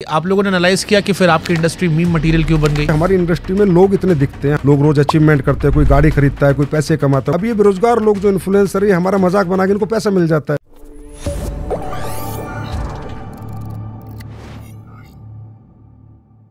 आप लोगों ने एनालाइज किया कि फिर आपकी इंडस्ट्री मीम मटेरियल क्यों बन गई? हमारी इंडस्ट्री में लोग इतने दिखते हैं, लोग रोज अचीवमेंट करते हैं, कोई गाड़ी खरीदता है, कोई पैसे कमाता है। अब ये बेरोजगार लोग जो इन्फ्लुएंसर है, हमारा मजाक बना के इनको पैसा मिल जाता है।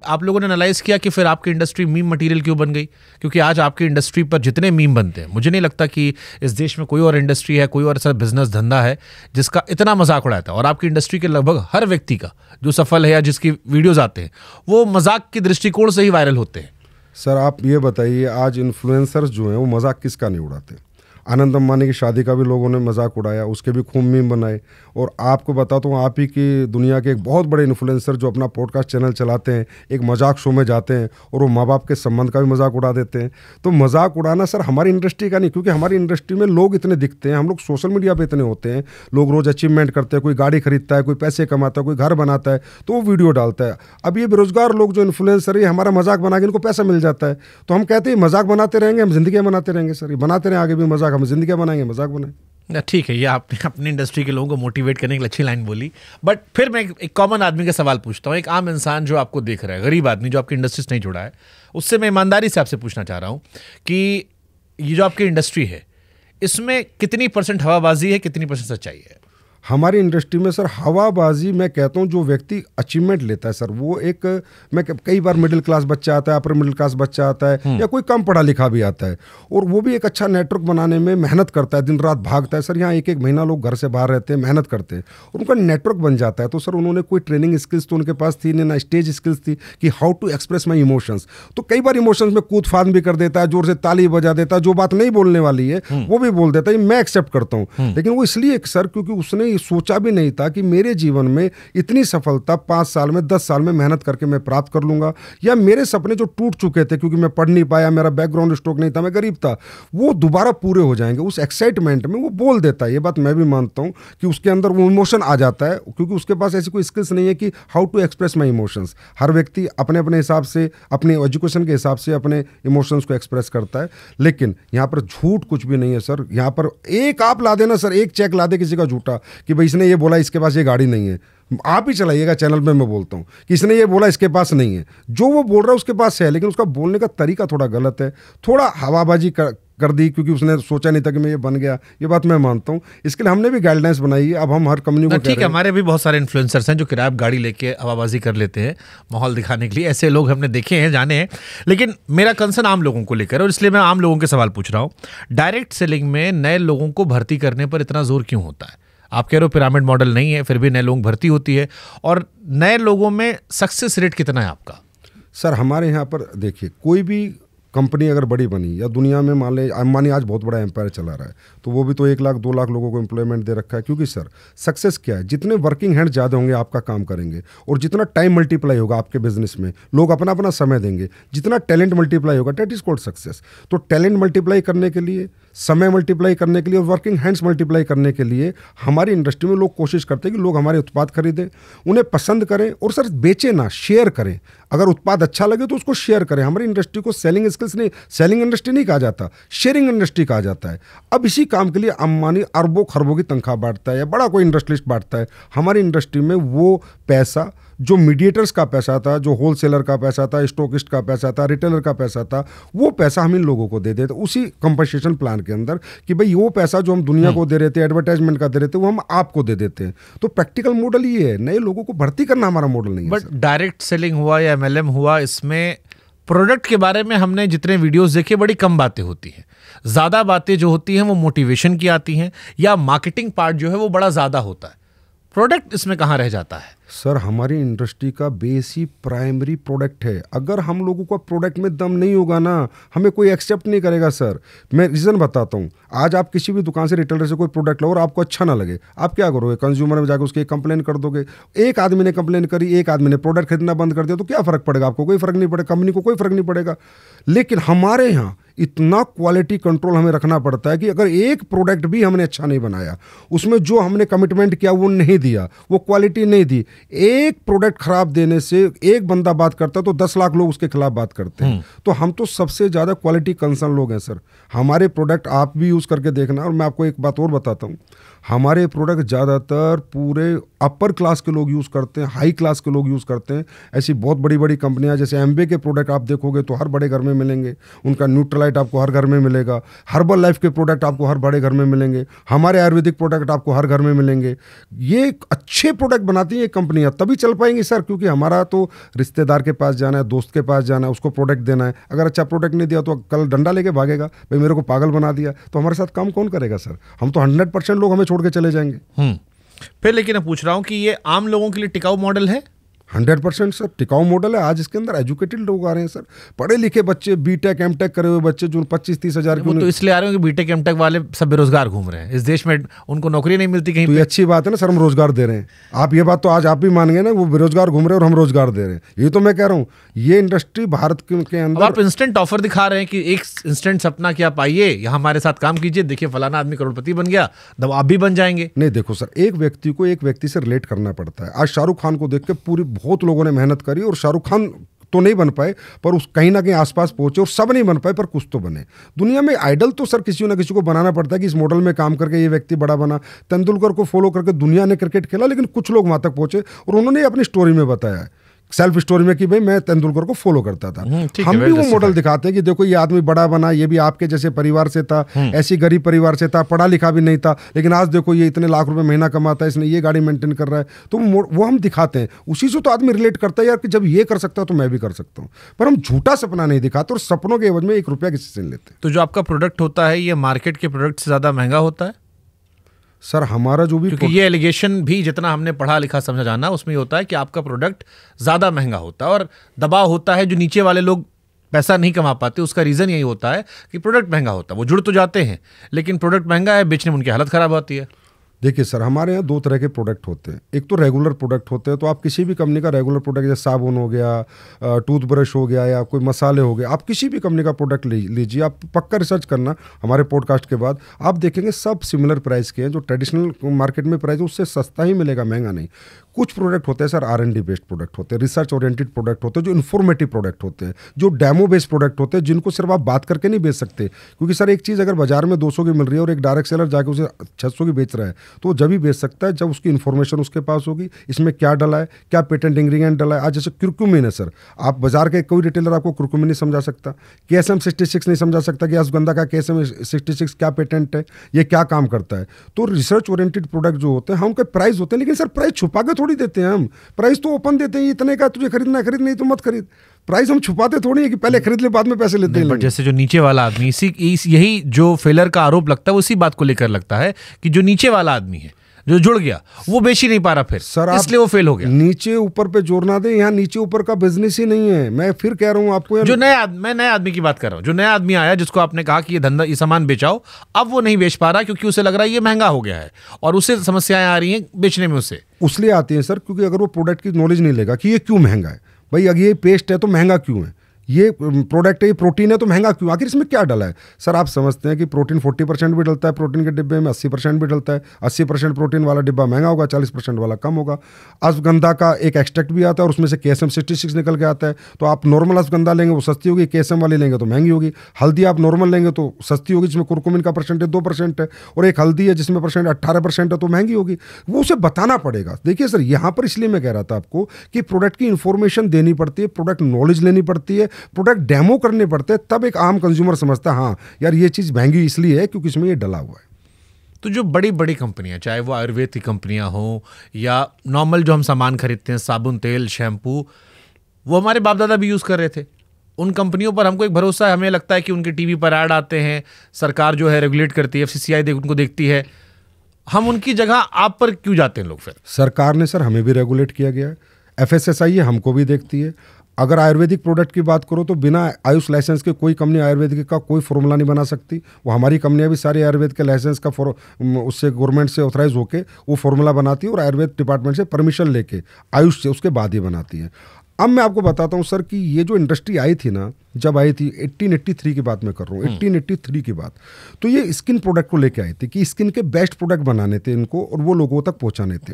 आप लोगों ने एनालाइज किया कि फिर आपकी इंडस्ट्री मीम मटेरियल क्यों बन गई? क्योंकि आज आपकी इंडस्ट्री पर जितने मीम बनते हैं, मुझे नहीं लगता कि इस देश में कोई और इंडस्ट्री है, कोई और ऐसा बिजनेस धंधा है जिसका इतना मजाक उड़ाता है। और आपकी इंडस्ट्री के लगभग हर व्यक्ति का जो सफल है या जिसकी वीडियोज आते हैं वो मजाक के दृष्टिकोण से ही वायरल होते हैं। सर आप ये बताइए, आज इन्फ्लुएंसर्स जो हैं वो मजाक किसका नहीं उड़ाते? आनंद अंबानी की शादी का भी लोगों ने मजाक उड़ाया, उसके भी खूब मीम बनाए। और आपको बताता हूँ, आप ही की दुनिया के एक बहुत बड़े इन्फ्लुएंसर जो अपना पॉडकास्ट चैनल चलाते हैं, एक मजाक शो में जाते हैं और वो माँ बाप के संबंध का भी मजाक उड़ा देते हैं। तो मजाक उड़ाना सर हमारी इंडस्ट्री का नहीं, क्योंकि हमारी इंडस्ट्री में लोग इतने दिखते हैं, हम लोग सोशल मीडिया पे इतने होते हैं, लोग रोज अचीवमेंट करते हैं, कोई गाड़ी खरीदता है, कोई पैसे कमाता है, कोई घर बनाता है, तो वो वीडियो डालता है। अब ये बेरोजगार लोग जो इन्फ्लुएंसर है, हमारा मजाक बना के इनको पैसा मिल जाता है। तो हम कहते हैं मजाक बनाते रहेंगे, हम जिंदगी बनाते रहेंगे। सर ये बनाते रहें आगे भी मजाक, हम जिंदगी बनाएंगे, मजाक बनाए। ठीक है, ये आपने अपनी इंडस्ट्री के लोगों को मोटिवेट करने के लिए अच्छी लाइन बोली। बट फिर मैं एक कॉमन आदमी का सवाल पूछता हूँ, एक आम इंसान जो आपको देख रहा है, गरीब आदमी जो आपकी इंडस्ट्री से नहीं जुड़ा है, उससे मैं ईमानदारी से आपसे पूछना चाह रहा हूँ कि ये जो आपकी इंडस्ट्री है, इसमें कितनी % हवाबाजी है, कितनी % सच्चाई है? हमारी इंडस्ट्री में सर हवाबाजी, मैं कहता हूँ जो व्यक्ति अचीवमेंट लेता है सर, वो एक, मैं कई बार मिडिल क्लास बच्चा आता है, अपर मिडिल क्लास बच्चा आता है, या कोई कम पढ़ा लिखा भी आता है, और वो भी एक अच्छा नेटवर्क बनाने में मेहनत करता है, दिन रात भागता है। सर यहाँ एक महीना लोग घर से बाहर रहते हैं, मेहनत करते हैं और उनका नेटवर्क बन जाता है। तो सर उन्होंने कोई ट्रेनिंग स्किल्स तो उनके पास थी नहीं, ना स्टेज स्किल्स थी कि how to express my emotions. तो कई बार इमोशंस में कूद फाद भी कर देता है, जोर से ताली बजा देता है, जो बात नहीं बोलने वाली है वो भी बोल देता है। मैं एक्सेप्ट करता हूँ, लेकिन वो इसलिए सर क्योंकि उसने सोचा भी नहीं था कि मेरे जीवन में इतनी सफलता 5 साल में, 10 साल में मेहनत करके मैं प्राप्त कर लूंगा, या मेरे सपने जो टूट चुके थे क्योंकि मैं पढ़ नहीं पाया, मेरा बैकग्राउंड स्ट्रोक नहीं था, मैं गरीब था, वो दोबारा पूरे हो जाएंगे। उस एक्साइटमेंट में वो बोल देता है। ये बात मैं भी मानता हूं कि उसके अंदर वो इमोशन आ जाता है, क्योंकि उसके पास ऐसी कोई स्किल्स नहीं है कि how to express my emotions. हर व्यक्ति अपने अपने हिसाब से, अपने एजुकेशन के हिसाब से अपने इमोशंस को एक्सप्रेस करता है। लेकिन यहाँ पर झूठ कुछ भी नहीं है सर। यहाँ पर एक आप ला देना सर, एक चेक ला दे किसी का झूठा कि भाई इसने ये बोला इसके पास ये गाड़ी नहीं है, आप ही चलाइएगा चैनल में, मैं बोलता हूँ कि इसने ये बोला इसके पास नहीं है। जो वो बोल रहा है उसके पास है, लेकिन उसका बोलने का तरीका थोड़ा गलत है, थोड़ा हवाबाजी कर दी क्योंकि उसने सोचा नहीं था कि मैं ये बन गया। ये बात मैं मानता हूँ, इसके लिए हमने भी गाइडलाइंस बनाई है। अब हम हर कंपनी को ठीक है, हमारे भी बहुत सारे इन्फ्लुएंसर्स हैं जो किराया गाड़ी लेके हवाबाजी कर लेते हैं माहौल दिखाने के लिए, ऐसे लोग हमने देखे हैं, जाने हैं। लेकिन मेरा कंसर्न आम लोगों को लेकर, और इसलिए मैं आम लोगों के सवाल पूछ रहा हूँ। डायरेक्ट सेलिंग में नए लोगों को भर्ती करने पर इतना जोर क्यों होता है? आप कह रहे हो पिरामिड मॉडल नहीं है, फिर भी नए लोग भर्ती होती है, और नए लोगों में सक्सेस रेट कितना है आपका? सर हमारे यहाँ पर देखिए, कोई भी कंपनी अगर बड़ी बनी या दुनिया में, मान लें अंबानी आज बहुत बड़ा एम्पायर चला रहा है, तो वो भी तो 1 लाख 2 लाख लोगों को एम्प्लॉयमेंट दे रखा है। क्योंकि सर सक्सेस क्या है, जितने वर्किंग हैंड ज़्यादा होंगे आपका काम करेंगे, और जितना टाइम मल्टीप्लाई होगा आपके बिजनेस में, लोग अपना अपना समय देंगे, जितना टैलेंट मल्टीप्लाई होगा, डेट इज कॉल्ड सक्सेस। तो टैलेंट मल्टीप्लाई करने के लिए, समय मल्टीप्लाई करने के लिए और वर्किंग हैंड्स मल्टीप्लाई करने के लिए हमारी इंडस्ट्री में लोग कोशिश करते हैं कि लोग हमारे उत्पाद खरीदें, उन्हें पसंद करें, और सर बेचें ना, शेयर करें। अगर उत्पाद अच्छा लगे तो उसको शेयर करें। हमारी इंडस्ट्री को सेलिंग स्किल्स नहीं, सेलिंग इंडस्ट्री नहीं कहा जाता, शेयरिंग इंडस्ट्री कहा जाता है। अब इसी काम के लिए अंबानी अरबों खरबों की तनख्वाह बांटता है या बड़ा कोई इंडस्ट्रियलिस्ट बांटता है। हमारी इंडस्ट्री में वो पैसा जो मीडिएटर्स का पैसा था, जो होलसेलर का पैसा था, स्टॉकिस्ट का पैसा था, रिटेलर का पैसा था, वो पैसा हम इन लोगों को दे देते उसी कंपनसेशन प्लान के अंदर, कि भाई वो पैसा जो हम दुनिया को दे रहे थे, एडवर्टाइजमेंट का दे रहे थे, वो हम आपको दे देते हैं। तो प्रैक्टिकल मॉडल ये है, नए लोगों को भर्ती करना हमारा मॉडल नहीं है। बट डायरेक्ट सेलिंग हुआ या MLM हुआ, इसमें प्रोडक्ट के बारे में हमने जितने वीडियोस देखे बड़ी कम बातें होती हैं। ज़्यादा बातें जो होती हैं वो मोटिवेशन की आती हैं, या मार्केटिंग पार्ट जो है वो बड़ा ज़्यादा होता है। प्रोडक्ट इसमें कहाँ रह जाता है? सर हमारी इंडस्ट्री का बेस ही प्राइमरी प्रोडक्ट है। अगर हम लोगों का प्रोडक्ट में दम नहीं होगा ना, हमें कोई एक्सेप्ट नहीं करेगा। सर मैं रीज़न बताता हूँ। आज आप किसी भी दुकान से, रिटेलर से कोई प्रोडक्ट लो और आपको अच्छा ना लगे, आप क्या करोगे? कंज्यूमर में जाकर उसकी कंप्लेन कर दोगे। एक आदमी ने कंप्लेन करी, एक आदमी ने प्रोडक्ट खरीदना बंद कर दिया, तो क्या फ़र्क पड़ेगा? आपको कोई फ़र्क नहीं पड़ेगा, कंपनी को कोई फ़र्क नहीं पड़ेगा। लेकिन हमारे यहाँ इतना क्वालिटी कंट्रोल हमें रखना पड़ता है कि अगर एक प्रोडक्ट भी हमने अच्छा नहीं बनाया, उसमें जो हमने कमिटमेंट किया वो नहीं दिया, वो क्वालिटी नहीं दी, एक प्रोडक्ट खराब देने से एक बंदा बात करता है तो 10 लाख लोग उसके खिलाफ बात करते हैं। तो हम तो सबसे ज़्यादा क्वालिटी कंसर्न लोग हैं सर। हमारे प्रोडक्ट आप भी यूज़ करके देखना। और मैं आपको एक बात और बताता हूँ, हमारे प्रोडक्ट ज़्यादातर पूरे अपर क्लास के लोग यूज़ करते हैं, हाई क्लास के लोग यूज़ करते हैं। ऐसी बहुत बड़ी बड़ी कंपनियां जैसे एम्बे के प्रोडक्ट आप देखोगे तो हर बड़े घर में मिलेंगे, उनका न्यूट्रलाइट आपको हर घर में मिलेगा, हर्बल लाइफ के प्रोडक्ट आपको हर बड़े घर में मिलेंगे, हमारे आयुर्वेदिक प्रोडक्ट आपको हर घर में मिलेंगे। ये अच्छे प्रोडक्ट बनाती हैं ये कंपनियां, तभी चल पाएंगी सर, क्योंकि हमारा तो रिश्तेदार के पास जाना है, दोस्त के पास जाना है, उसको प्रोडक्ट देना है। अगर अच्छा प्रोडक्ट नहीं दिया तो कल डंडा लेके भागेगा, भाई मेरे को पागल बना दिया, तो हमारे साथ काम कौन करेगा सर? हम तो 100% लोग हमें छोड़ के चले जाएंगे। फिर लेकिन मैं पूछ रहा हूं कि ये आम लोगों के लिए टिकाऊ मॉडल है? 100% सर टिकाऊ मॉडल है। आज इसके अंदर एजुकेटेड लोग आ रहे हैं सर, पढ़े लिखे बच्चे, बीटेक एमटेक करे हुए बच्चे जो 25-30 हज़ार वो तो इसलिए आ रहे हैं कि बीटेक एमटेक वाले सब बेरोजगार घूम रहे हैं इस देश में, उनको नौकरी नहीं मिलती कहीं तो ये अच्छी बात है ना सर, हम रोजगार दे रहे हैं। आप ये बात तो आज आप भी मान गए ना, वो बेरोजगार घूम रहे हैं और हम रोजगार दे रहे हैं। ये तो मैं कह रहा हूँ, ये इंडस्ट्री भारत के अंदर। आप इंस्टेंट ऑफर दिखा रहे हैं कि एक इंस्टेंट सपना कि आप आइए यहाँ हमारे साथ काम कीजिए, देखिए फलाना आदमी करोड़पति बन गया, तब आप भी बन जाएंगे। नहीं देखो सर, एक व्यक्ति को एक व्यक्ति से रिलेट करना पड़ता है। आज शाहरुख खान को देख के पूरी बहुत लोगों ने मेहनत करी और शाहरुख खान तो नहीं बन पाए, पर उस कहीं ना कहीं आसपास पहुंचे, और सब नहीं बन पाए पर कुछ तो बने। दुनिया में आइडल तो सर किसी ना किसी को बनाना पड़ता है कि इस मॉडल में काम करके ये व्यक्ति बड़ा बना। तेंदुलकर को फॉलो करके दुनिया ने क्रिकेट खेला, लेकिन कुछ लोग वहां तक पहुंचे और उन्होंने अपनी स्टोरी में बताया है, सेल्फ स्टोरी में, कि भाई मैं तेंदुलकर को फॉलो करता था। हम भी वो मॉडल दिखाते हैं कि देखो ये आदमी बड़ा बना, ये भी आपके जैसे परिवार से था, ऐसी गरीब परिवार से था, पढ़ा लिखा भी नहीं था, लेकिन आज देखो ये इतने लाख रुपए महीना कमाता है, इसने ये गाड़ी मेंटेन कर रहा है। तो वो हम दिखाते हैं, उसी से तो आदमी रिलेट करता है यार कि जब ये कर सकता है तो मैं भी कर सकता हूँ। पर हम झूठा सपना नहीं दिखाते और सपनों के एवज में 1 रुपया किसी से नहीं लेते। तो जो आपका प्रोडक्ट होता है ये मार्केट के प्रोडक्ट से ज्यादा महंगा होता है सर? हमारा जो भी, क्योंकि ये एलिगेशन भी जितना हमने पढ़ा लिखा समझा जाना उसमें ये होता है कि आपका प्रोडक्ट ज़्यादा महंगा होता है और दबाव होता है, जो नीचे वाले लोग पैसा नहीं कमा पाते उसका रीज़न यही होता है कि प्रोडक्ट महंगा होता है। वो जुड़ तो जाते हैं लेकिन प्रोडक्ट महंगा है, बेचने में उनकी हालत ख़राब होती है। देखिए सर, हमारे यहाँ 2 तरह के प्रोडक्ट होते हैं। एक तो रेगुलर प्रोडक्ट होते हैं, तो आप किसी भी कंपनी का रेगुलर प्रोडक्ट, जैसे साबुन हो गया, टूथब्रश हो गया, या कोई मसाले हो गए, आप किसी भी कंपनी का प्रोडक्ट लीजिए। आप पक्का रिसर्च करना हमारे पॉडकास्ट के बाद, आप देखेंगे सब सिमिलर प्राइस के हैं। जो ट्रेडिशनल मार्केट में प्राइस है उससे सस्ता ही मिलेगा, महंगा नहीं। कुछ प्रोडक्ट होते हैं सर R&D बेस्ड प्रोडक्ट होते हैं, रिसर्च ओरिएंटेड प्रोडक्ट होते हैं, जो इन्फॉर्मेटिव प्रोडक्ट होते हैं, जो डेमो बेस्ड प्रोडक्ट होते हैं, जिनको सिर्फ आप बात करके नहीं बेच सकते। क्योंकि सर एक चीज़ अगर बाजार में 200 की मिल रही है और एक डायरेक्ट सेलर जाके उसे 600 की बेच रहा है, तो वो जब भी बेच सकता है जब उसकी इन्फॉर्मेशन उसके पास होगी, इसमें क्या डला है, क्या पेटेंट इंग्रेडिएंट डला है। आज जैसे कुरकुमिन है सर, आप बाजार के कोई रिटेलर आपको कुरकुमिन नहीं समझा सकता, KSM 66 नहीं समझा सकता कि अश्वगंधा का KSM 66 क्या पेटेंट है, ये क्या काम करता है। तो रिसर्च ओरिएंटेड प्रोडक्ट जो होते हैं, हम उनके प्राइस होते हैं, लेकिन सर प्राइस छुपा के थोड़ी देते हैं हम। प्राइस तो ओपन देते हैं, इतने का तुझे खरीदना है खरीद, नहीं तो मत खरीद। प्राइस हम छुपाते थोड़ी है कि पहले खरीद ले बाद में पैसे लेते हैं। बट जैसे जो नीचे वाला आदमी, यही जो फेलर का आरोप लगता है उसी बात को लेकर लगता है कि जो नीचे वाला आदमी है जो जुड़ गया वो बेच ही नहीं पा रहा, फिर सर इसलिए वो फेल हो गया। नीचे ऊपर पे जोर ना दे, यहाँ नीचे ऊपर का बिजनेस ही नहीं है। मैं फिर कह रहा हूँ आपको, जो मैं नए आदमी की बात कर रहा हूँ। जो नया आदमी आया जिसको आपने कहा कि ये धंधा, ये सामान बेचाओ, अब वो नहीं बेच पा रहा क्योंकि उसे लग रहा है ये महंगा हो गया है और उसे समस्याएं आ रही हैं बेचने में। उसे उसलिए आती हैं सर क्योंकि अगर वो प्रोडक्ट की नॉलेज नहीं लेगा कि ये क्यों महंगा है, भाई अगर ये पेस्ट है तो महंगा क्यों है, ये प्रोडक्ट है, ये प्रोटीन है तो महंगा क्यों, आखिर इसमें क्या डला है। सर आप समझते हैं कि प्रोटीन 40% भी डलता है प्रोटीन के डिब्बे में, 80% भी डलता है। 80% प्रोटीन वाला डिब्बा महंगा होगा, 40% वाला कम होगा। अश्वगंधा का एक एक्सट्रैक्ट भी आता है और उसमें से KSM 66 निकल के आता है। तो आप नॉर्मल अश्वगंधा लेंगे वो सस्ती होगी, KSM वाली लेंगे तो महंगी होगी। हल्दी आप नॉर्मल लेंगे तो सस्ती होगी, जिसमें कुरकुमिन का परसेंटेज 2% है, और एक हल्दी है जिसमें परसेंट 18% है तो महंगी होगी। वो उसे बताना पड़ेगा। देखिए सर, यहाँ पर इसलिए मैं कह रहा था आपको कि प्रोडक्ट की इंफॉर्मेशन देनी पड़ती है, प्रोडक्ट नॉलेज लेनी पड़ती है, प्रोडक्ट डेमो करने पड़ते हैं, तब एक आम कंज्यूमर समझता है हाँ यार ये चीज महंगी इसलिए है क्योंकि इसमें ये डला हुआ है। तो जो बड़ी बड़ी कंपनियां, चाहे वो आयुर्वेद की कंपनियां हो या नॉर्मल जो हम सामान खरीदते हैं, साबुन, तेल, शैम्पू, वो हमारे बाप दादा भी यूज कर रहे थे। उन कंपनियों पर हमको एक भरोसा है, हमें लगता है कि उनके टीवी पर ऐड आते हैं, सरकार जो है रेगुलेट करती है, FCCI उनको देखती है। हम उनकी जगह आप पर क्यों जाते हैं लोग? फिर सरकार ने सर हमें भी रेगुलेट किया गया है, FSSAI है हमको भी देखती है। अगर आयुर्वेदिक प्रोडक्ट की बात करो तो बिना आयुष लाइसेंस के कोई कंपनी आयुर्वेदिक का कोई फॉर्मूला नहीं बना सकती। वो हमारी कंपनियां भी सारी आयुर्वेद के लाइसेंस का उससे गवर्नमेंट से ऑथराइज होके वो फॉर्मूला बनाती है और आयुर्वेद डिपार्टमेंट से परमिशन लेके आयुष से उसके बाद ही बनाती है। अब मैं आपको बताता हूँ सर कि ये जो इंडस्ट्री आई थी ना, जब आई थी 1883 की बात मैं कर रहा हूँ, 1883 की बात, तो ये स्किन प्रोडक्ट को लेके आई थी कि स्किन के बेस्ट प्रोडक्ट बनाने थे इनको और वो लोगों तक पहुँचाने थे।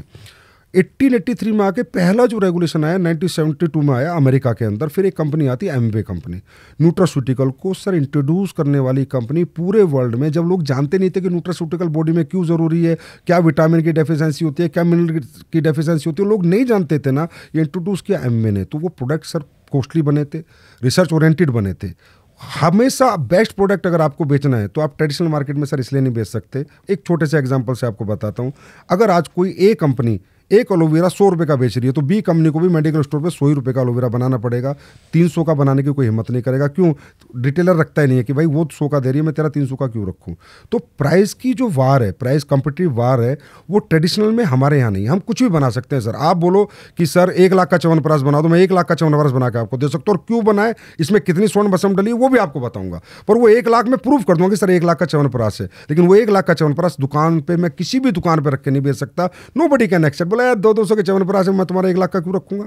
1883 में आके पहला जो रेगुलेशन आया 1972 में आया अमेरिका के अंदर। फिर एक कंपनी आती है एमवे कंपनी, न्यूट्रास्यूटिकल को सर इंट्रोड्यूस करने वाली कंपनी पूरे वर्ल्ड में। जब लोग जानते नहीं थे कि न्यूट्रास्यूटिकल बॉडी में क्यों ज़रूरी है, क्या विटामिन की डेफिशिएंसी होती है, क्या मिनरल की डेफिशिएंसी होती है, लोग नहीं जानते थे ना, ये इंट्रोड्यूस किया एमवे ने। तो वो प्रोडक्ट सर कॉस्टली बने थे, रिसर्च ओरिएंटेड बने थे। हमेशा बेस्ट प्रोडक्ट अगर आपको बेचना है तो आप ट्रेडिशनल मार्केट में सर इसलिए नहीं बेच सकते। एक छोटे से एग्जांपल से आपको बताता हूं। अगर आज कोई ए कंपनी एक एलोवेरा 100 रुपये का बेच रही है, तो बी कंपनी को भी मेडिकल स्टोर पे 100 ही रुपये का एलोवेरा बनाना पड़ेगा। 300 का बनाने की कोई हिम्मत नहीं करेगा। क्यों? रिटेलर रखता ही नहीं है कि भाई वो 100 का दे रही है, मैं तेरा 300 का क्यों रखूँ। तो प्राइस की जो वार है, प्राइस कॉम्पिटिटिव वार है, वो ट्रेडिशनल में हमारे यहाँ नहीं। हम कुछ भी बना सकते हैं सर। आप बोलो कि सर 1 लाख का च्यवनप्राश बना दो, मैं 1 लाख का च्यवनप्राश बना के आपको दे सकता हूँ। और क्यों बनाए, इसमें कितनी स्वर्ण भस्म डली है वो भी आपको बताऊंगा। पर वो 1 लाख में प्रूव कर दूंगा कि सर 1 लाख का च्यवनप्राश है। लेकिन वो 1 लाख का च्यवनप्राश दुकान पे मैं किसी भी दुकान पे रख के नहीं बेच सकता। Nobody can accept. बोला यार 200 के च्यवनप्राश है, मैं तुम्हारा 1 लाख का क्यों रखूंगा।